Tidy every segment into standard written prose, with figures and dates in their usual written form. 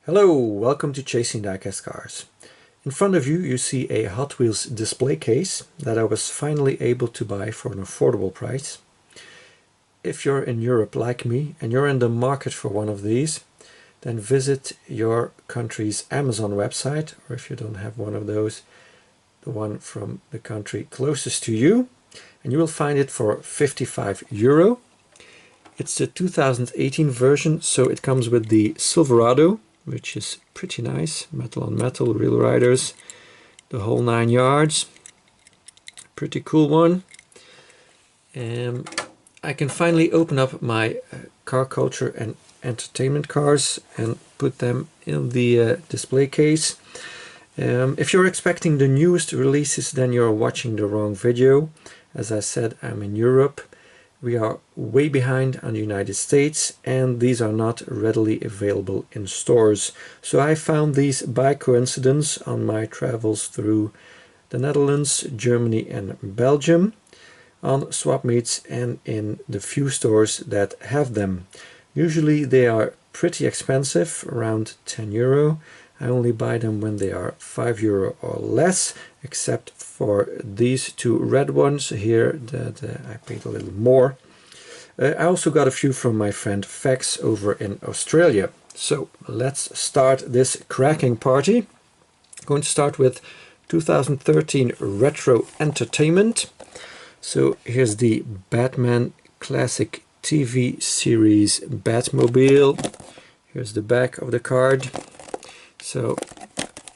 Hello, welcome to Chasing Diecast Cars. In front of you, you see a Hot Wheels display case that I was finally able to buy for an affordable price. If you're in Europe like me and you're in the market for one of these, then visit your country's Amazon website, or if you don't have one of those, the one from the country closest to you, and you will find it for €55. It's the 2018 version, so it comes with the Silverado, which is pretty nice, metal on metal, real riders, the whole 9 yards. Pretty cool one. I can finally open up my car culture and entertainment cars and put them in the display case. If you're expecting the newest releases, then you're watching the wrong video. As I said, I'm in Europe. We are way behind on the United States, and these are not readily available in stores. So I found these by coincidence on my travels through the Netherlands, Germany and Belgium, on swap meets and in the few stores that have them. Usually they are pretty expensive, around €10. I only buy them when they are €5 or less, except for these two red ones here that I paid a little more. I also got a few from my friend Fax over in Australia. So let's start this cracking party. I'm going to start with 2013 Retro Entertainment. So here's the Batman Classic TV series Batmobile. Here's the back of the card. So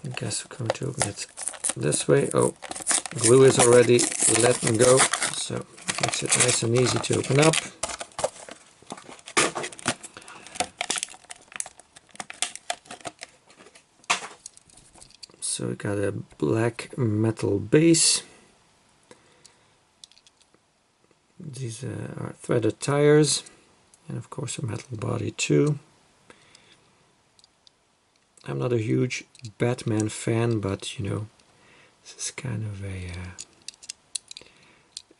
I guess we're going to open it this way. Oh, glue is already letting go, so it makes it nice and easy to open up. So we got a black metal base. These are threaded tires, and of course a metal body too. I'm not a huge Batman fan, but you know, this is kind of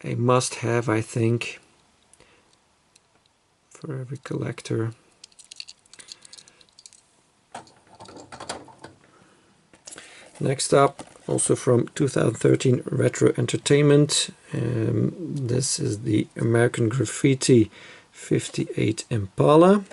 a must-have, I think, for every collector. Next up, also from 2013 Retro Entertainment, this is the American Graffiti 58 Impala.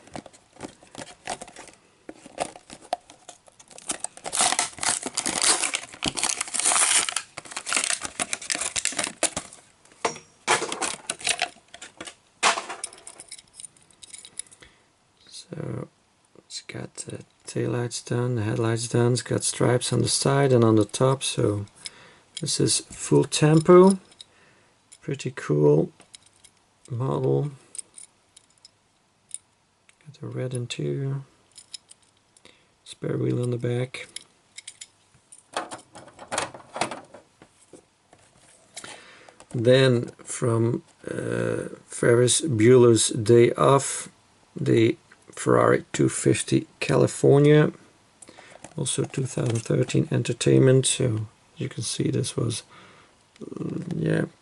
So it's got the taillights done, the headlights done, it's got stripes on the side and on the top, so this is full tempo. Pretty cool model. Got a red interior, spare wheel on the back. Then from Ferris Bueller's Day Off, the Ferrari 250 California, also 2013 Entertainment. So you can see this was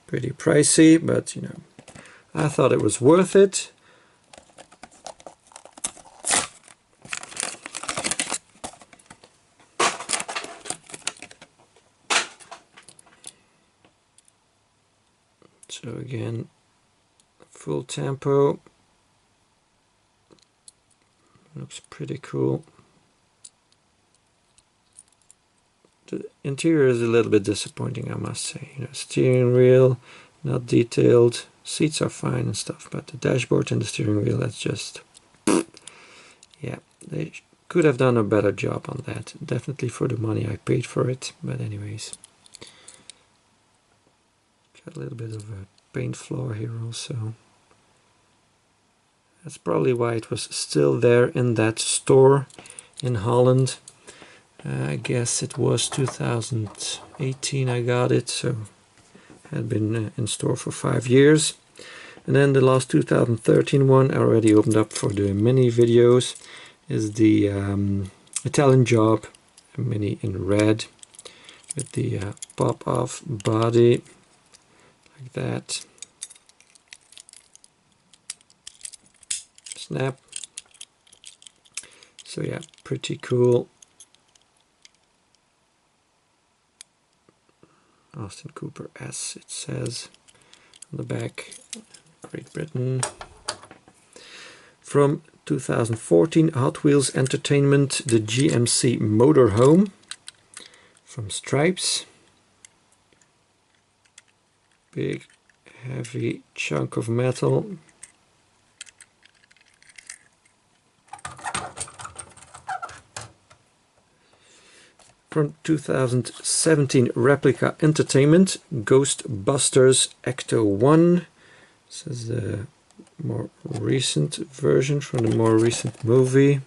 pretty pricey, but you know, I thought it was worth it. So again, full tempo. Looks pretty cool. The interior is a little bit disappointing, I must say. You know, steering wheel not detailed, seats are fine and stuff, but the dashboard and the steering wheel, that's just, yeah, they could have done a better job on that. Definitely for the money I paid for it, but anyways. Got a little bit of a paint flaw here also. That's probably why it was still there in that store in Holland. I guess it was 2018 I got it, so it had been in store for 5 years. And then the last 2013 one I already opened up for the mini videos is the Italian Job Mini in red with the pop-off body like that. Snap. So yeah, pretty cool. Austin Cooper S, it says on the back, Great Britain. From 2014, Hot Wheels Entertainment, the GMC Motorhome from Stripes. Big, heavy chunk of metal. From 2017, Replica Entertainment, Ghostbusters Ecto-1. This is the more recent version from the more recent movie.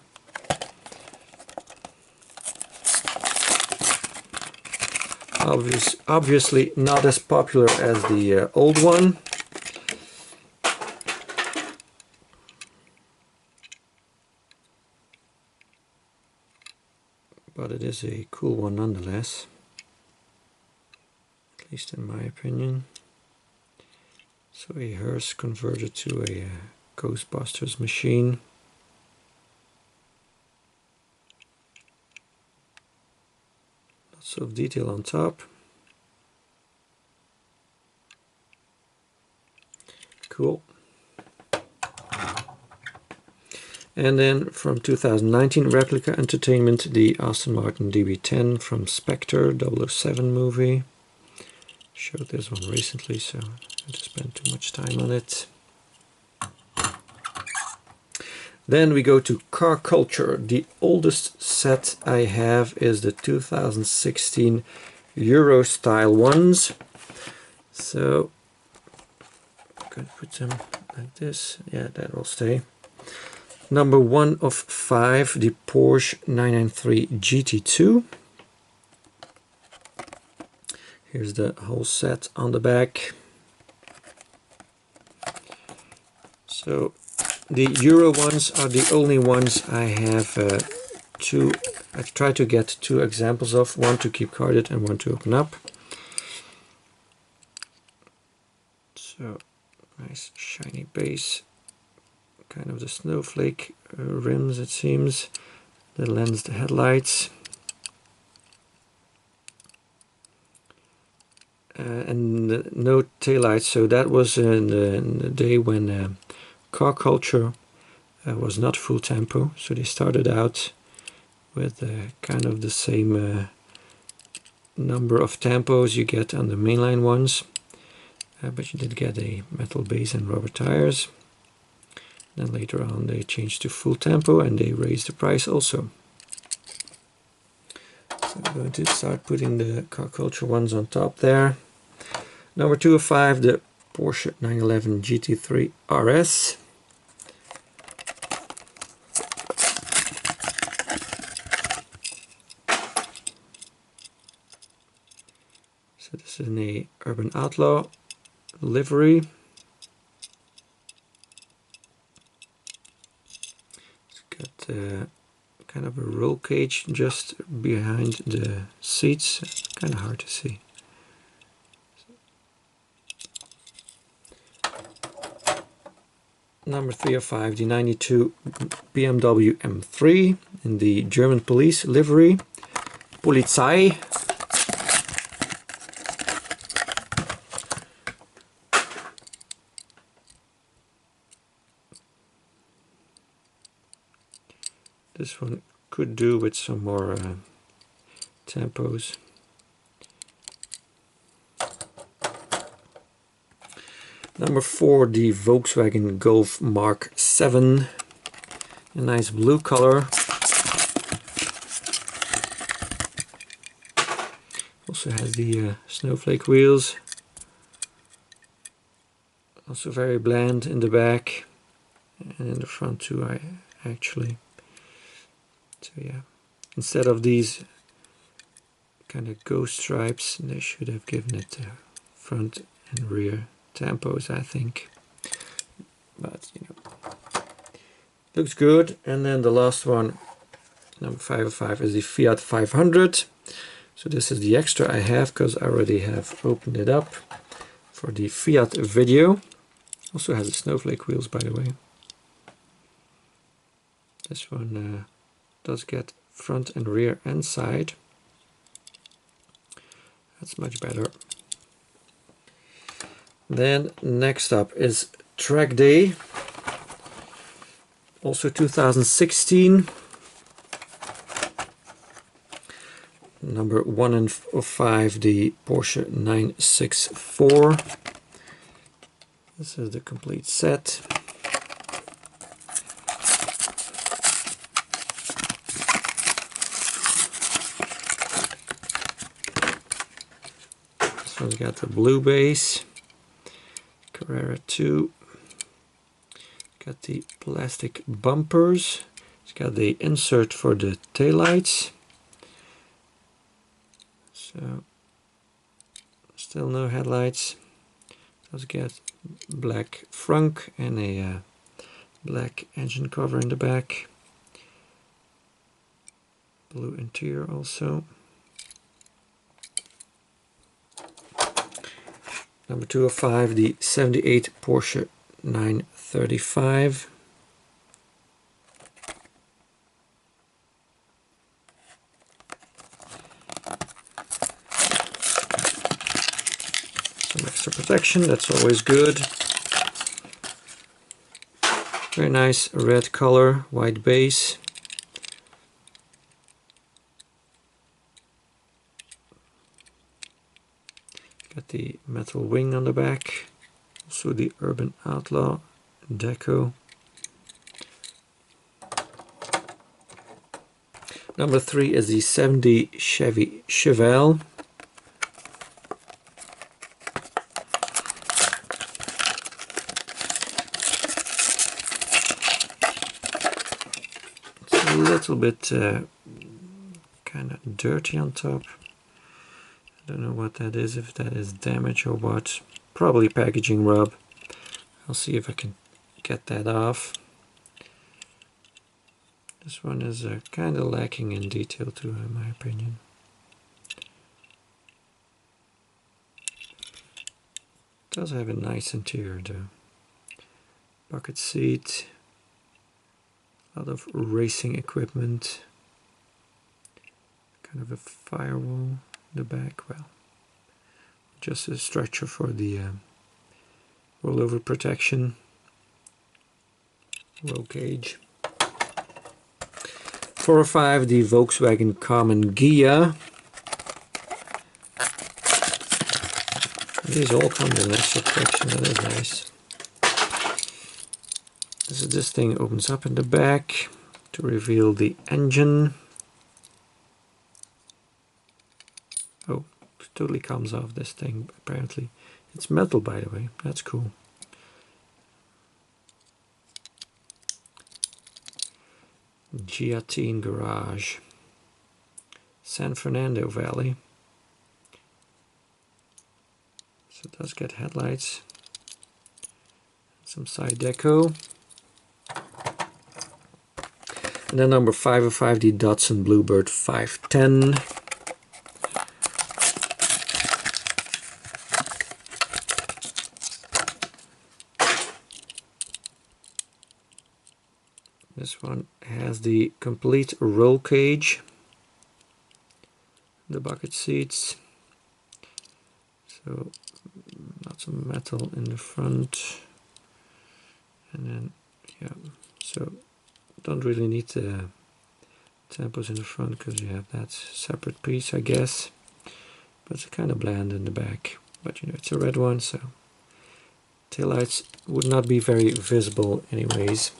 Obviously not as popular as the old one. But it is a cool one nonetheless, at least in my opinion. So a hearse converted to a Ghostbusters machine. Lots of detail on top. Cool. And then from 2019, Replica Entertainment, the Aston-Martin DB10 from Spectre 007 movie. Showed this one recently, so I didn't spend too much time on it. Then we go to car culture. The oldest set I have is the 2016 Euro style ones. So I'm going to put them like this. Yeah, that will stay. Number 1 of 5, the Porsche 993 GT2. Here's the whole set on the back. So the Euro ones are the only ones I have two. I've tried to get 2 examples of, one to keep carded and one to open up. So nice shiny base. Kind of the snowflake rims, it seems. The lens, the headlights. And no taillights, so that was in the day when car culture was not full tempo. So they started out with kind of the same number of tempos you get on the mainline ones. But you did get a metal base and rubber tires. Then later on they changed to full tempo and they raised the price also. So I'm going to start putting the car culture ones on top there. Number 2 of 5, the Porsche 911 GT3 RS. So this is in a Urban Outlaw livery. Kind of a roll cage just behind the seats. Kind of hard to see. Number 3 of 5, the 92 BMW M3 in the German police livery. Polizei. This one could do with some more tempos. Number 4, the Volkswagen Golf Mark 7. A nice blue color. Also has the snowflake wheels. Also very bland in the back. And in the front too, actually. So yeah, instead of these kind of ghost stripes, they should have given it front and rear tempos, I think. But you know, looks good. And then the last one, number 5 of 5, is the Fiat 500. So this is the extra I have because I already have opened it up for the Fiat video. Also has the snowflake wheels, by the way. This one does get front and rear and side. That's much better. Then next up is Track Day, also 2016. Number 1 of 5, the Porsche 964. This is the complete set. This one's got the blue base, Carrera 2. Got the plastic bumpers. It's got the insert for the taillights. So still no headlights. Does get black frunk and a black engine cover in the back. Blue interior also. Number 2 of 5, the 78 Porsche 935. Some extra protection, that's always good. Very nice red color, white base. Got the metal wing on the back. Also the Urban Outlaw deco. Number 3 is the 70 Chevy Chevelle. It's a little bit kind of dirty on top. I don't know what that is, if that is damage or what. Probably packaging rub. I'll see if I can get that off. This one is kind of lacking in detail too, in my opinion. It does have a nice interior though. Bucket seat. A lot of racing equipment. Kind of a firewall. The back, well, just a stretcher for the rollover protection, roll cage. 4 or 5, the Volkswagen Common Ghia. These all come with an extra protection, that is nice. This thing opens up in the back to reveal the engine. Oh, it totally comes off, this thing, apparently. It's metal, by the way. That's cool. Guillotine Garage. San Fernando Valley. So it does get headlights. Some side deco. And then number 5 of 5, the Datsun Bluebird 510. This one has the complete roll cage, the bucket seats, so lots of metal in the front, and then yeah, so don't really need the tampons in the front because you have that separate piece, I guess, but it's kind of bland in the back, but you know, it's a red one, so taillights would not be very visible anyways.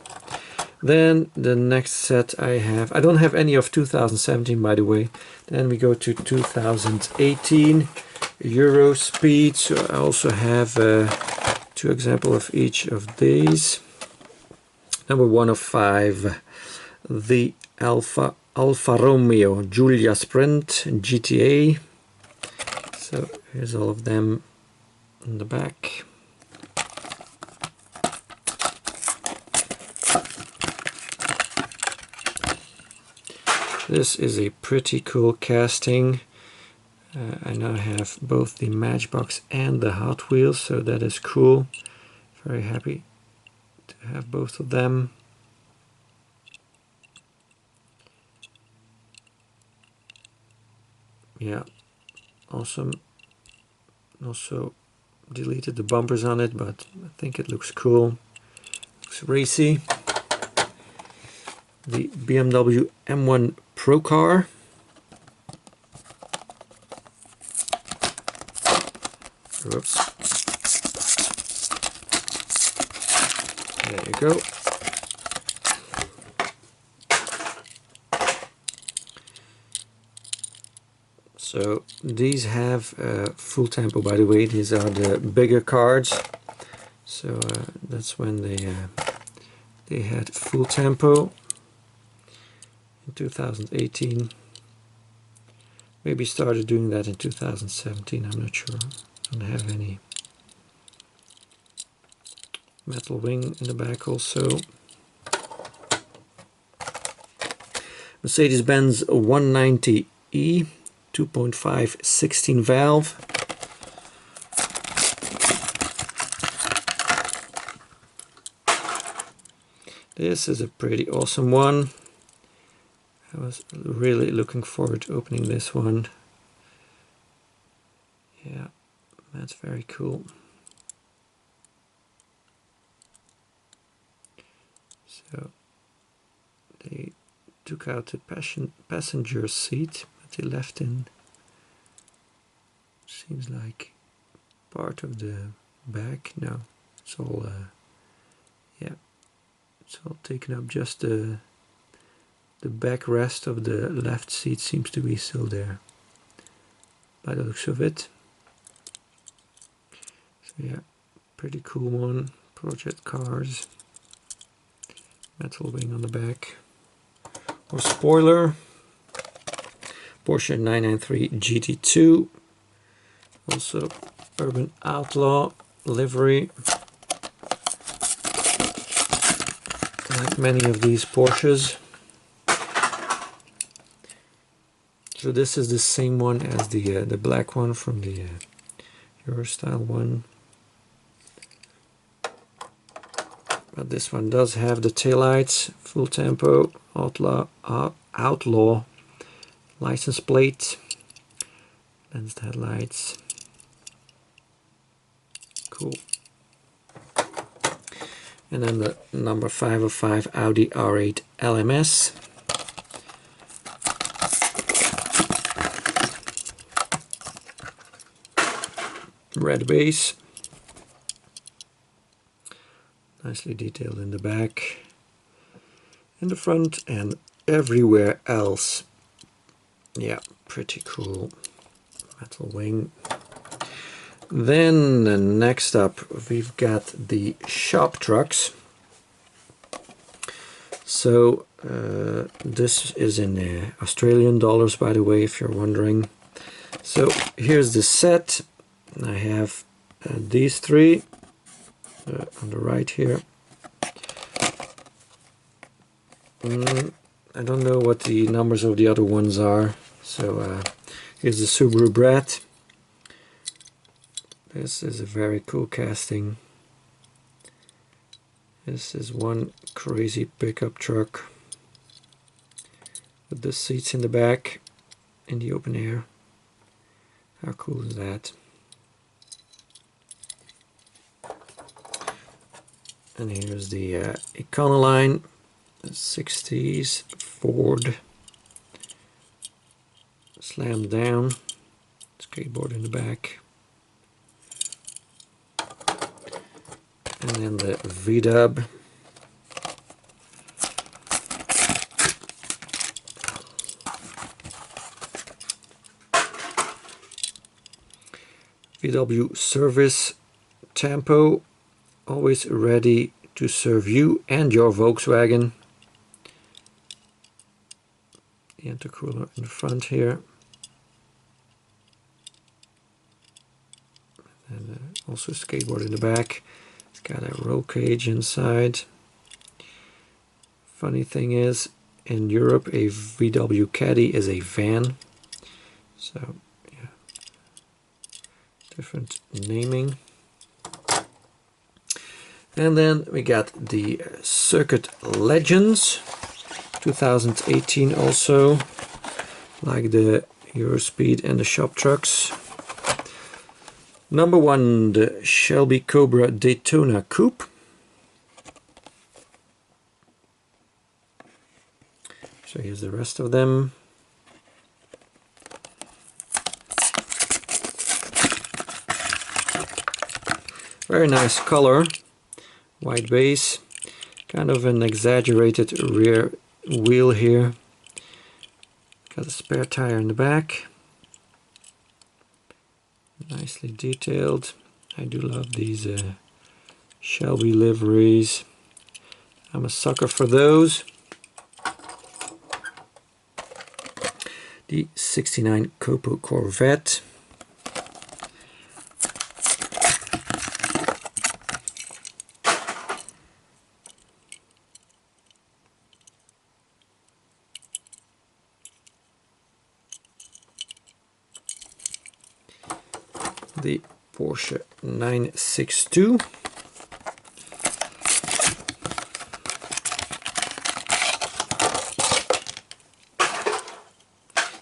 Then the next set I don't have any of 2017, by the way. Then we go to 2018 Euro Speed. So I also have 2 examples of each of these. Number 1 of 5, the Alfa Romeo Giulia Sprint GTA. So here's all of them in the back. This is a pretty cool casting. I now have both the Matchbox and the Hot Wheels, so that is cool. Very happy to have both of them. Yeah, awesome. Also deleted the bumpers on it, but I think it looks cool. Looks racy. The BMW M1 Pro car. Oops. There you go. So these have full tempo, by the way. These are the bigger cards. So that's when they had full tempo in 2018. Maybe started doing that in 2017. I'm not sure. Don't have any. Metal wing in the back also. Mercedes-Benz 190E 2.5 16 valve. This is a pretty awesome one. I was really looking forward to opening this one. Yeah, that's very cool. So they took out the passenger seat, but they left in, seems like, part of the back. No, it's all yeah, it's all taken up. Just the backrest of the left seat seems to be still there, by the looks of it. So yeah, pretty cool one. Project cars. Metal wing on the back. Or spoiler. Porsche 993 GT2. Also Urban Outlaw livery. Like many of these Porsches. So this is the same one as the black one from the Eurostyle one. But this one does have the taillights, full tempo, outlaw license plate, lensed headlights. Cool. And then the number 505 Audi R8 LMS. Red base. Nicely detailed in the back, in the front, and everywhere else. Yeah, pretty cool. Metal wing. Then next up we've got the shop trucks. So this is in Australian dollars, by the way, if you're wondering. So here's the set. I have these three. On the right here. I don't know what the numbers of the other ones are. So here's the Subaru Brat. This is a very cool casting. This is one crazy pickup truck with the seats in the back in the open air. How cool is that? And here's the Econoline, the 60s Ford, slammed down, skateboard in the back. And then the V-Dub. VW Service Tempo. Always ready to serve you and your Volkswagen. The intercooler in the front here. And also skateboard in the back. It's got a roll cage inside. Funny thing is, in Europe a VW Caddy is a van. So yeah, different naming. And then we got the Circuit Legends 2018 also, like the Eurospeed and the shop trucks. Number 1, the Shelby Cobra Daytona Coupe. So here's the rest of them. Very nice color, white base, kind of an exaggerated rear wheel here. Got a spare tire in the back. Nicely detailed. I do love these Shelby liveries. I'm a sucker for those. The 69 Copo Corvette. The Porsche 962.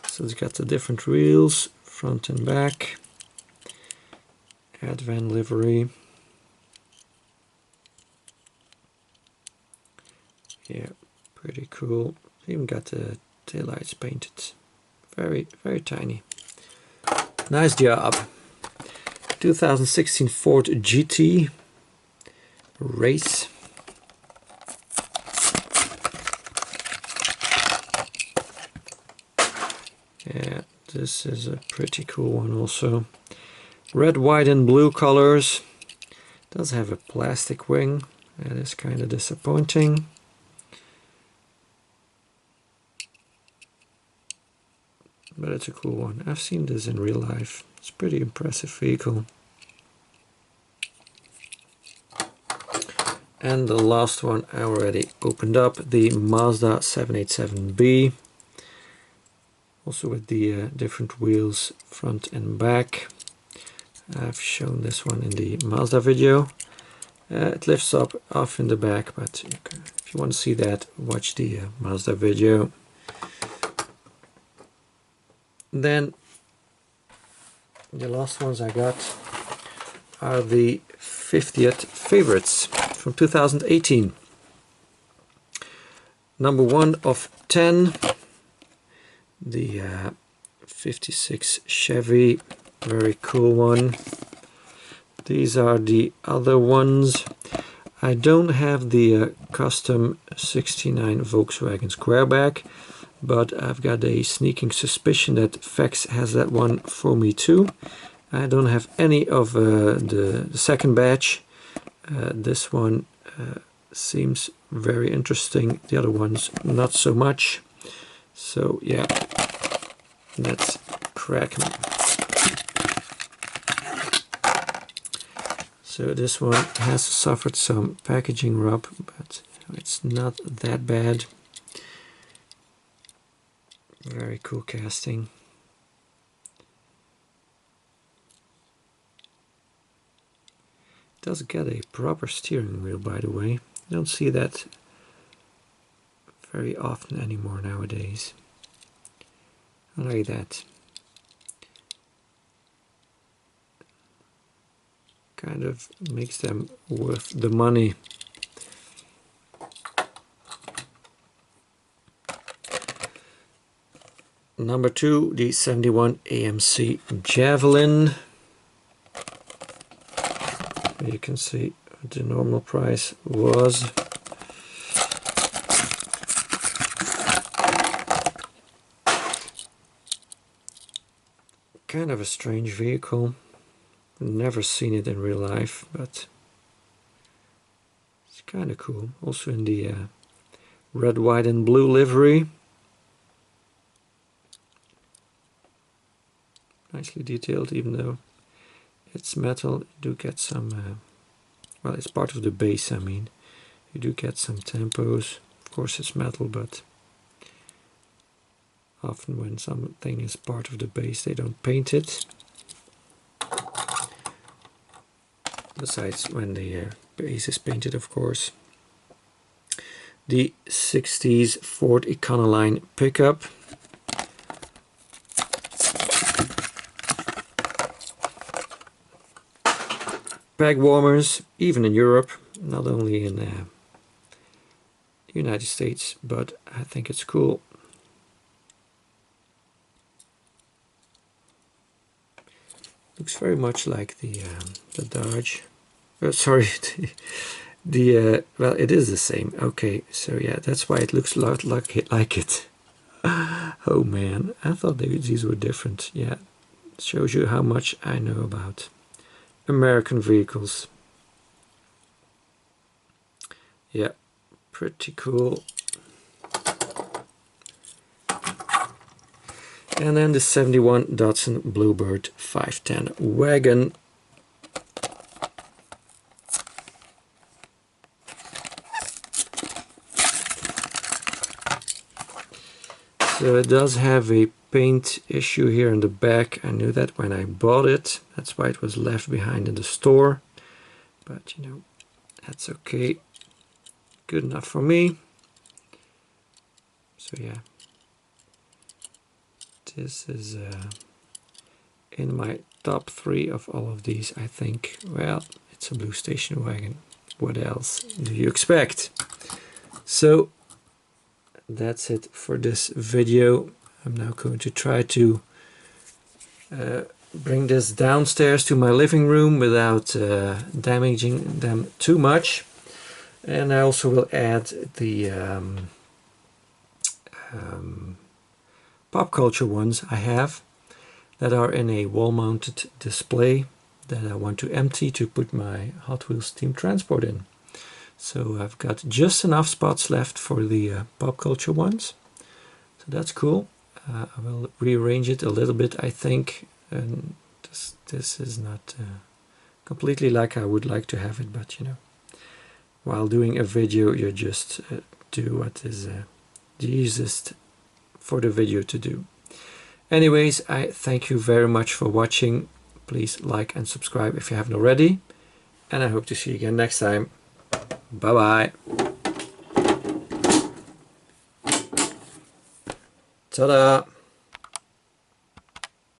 So it's got the different wheels, front and back. Advan livery. Yeah, pretty cool. Even got the taillights painted. Very, very tiny. Nice job. 2016 Ford GT race. Yeah, this is a pretty cool one also. Red, white and blue colors. Does have a plastic wing. That is kind of disappointing. But it's a cool one. I've seen this in real life. It's a pretty impressive vehicle. And the last one I already opened up, the Mazda 787B. Also with the different wheels, front and back. I've shown this one in the Mazda video. It lifts up off in the back, but if you want to see that, watch the Mazda video. Then the last ones I got are the 50th favorites from 2018. Number 1 of 10, the 56 Chevy, very cool one. These are the other ones. I don't have the custom 69 Volkswagen Squareback, but I've got a sneaking suspicion that Vex has that one for me too. I don't have any of the second batch. This one seems very interesting. The other ones not so much. So yeah, let's crack them. So this one has suffered some packaging rub, but it's not that bad. Very cool casting. It does get a proper steering wheel, by the way. You don't see that very often anymore nowadays. I like that. Kind of makes them worth the money. Number 2, the 71 AMC Javelin. You can see what the normal price was. Kind of a strange vehicle. Never seen it in real life, but it's kind of cool. Also in the red, white and blue livery. Nicely detailed, even though it's metal. You do get some, well, it's part of the base, I mean. You do get some tempos. Of course it's metal, but often when something is part of the base they don't paint it. Besides when the base is painted, of course. The 60s Ford Econoline pickup. bag warmers, even in Europe, not only in the United States, but I think it's cool. Looks very much like the Dodge. Sorry, well, it is the same. Okay, so yeah, that's why it looks a lot like it. Oh man, I thought these were different. Yeah, it shows you how much I know about American vehicles. Yeah, pretty cool. And then the 71 Datsun Bluebird 510 wagon. So it does have a paint issue here in the back. I knew that when I bought it. That's why it was left behind in the store. But you know, that's okay. Good enough for me. So yeah, this is in my top 3 of all of these, I think. Well, it's a blue station wagon. What else do you expect? So that's it for this video. I'm now going to try to bring this downstairs to my living room without damaging them too much. And I also will add the pop culture ones I have that are in a wall-mounted display that I want to empty to put my Hot Wheels Team Transport in. So I've got just enough spots left for the pop culture ones. So that's cool. I will rearrange it a little bit, I think. And this is not completely like I would like to have it, but you know, while doing a video, you just do what is the easiest for the video to do. Anyways, I thank you very much for watching. Please like and subscribe if you haven't already. And I hope to see you again next time. Bye bye. Ta-da!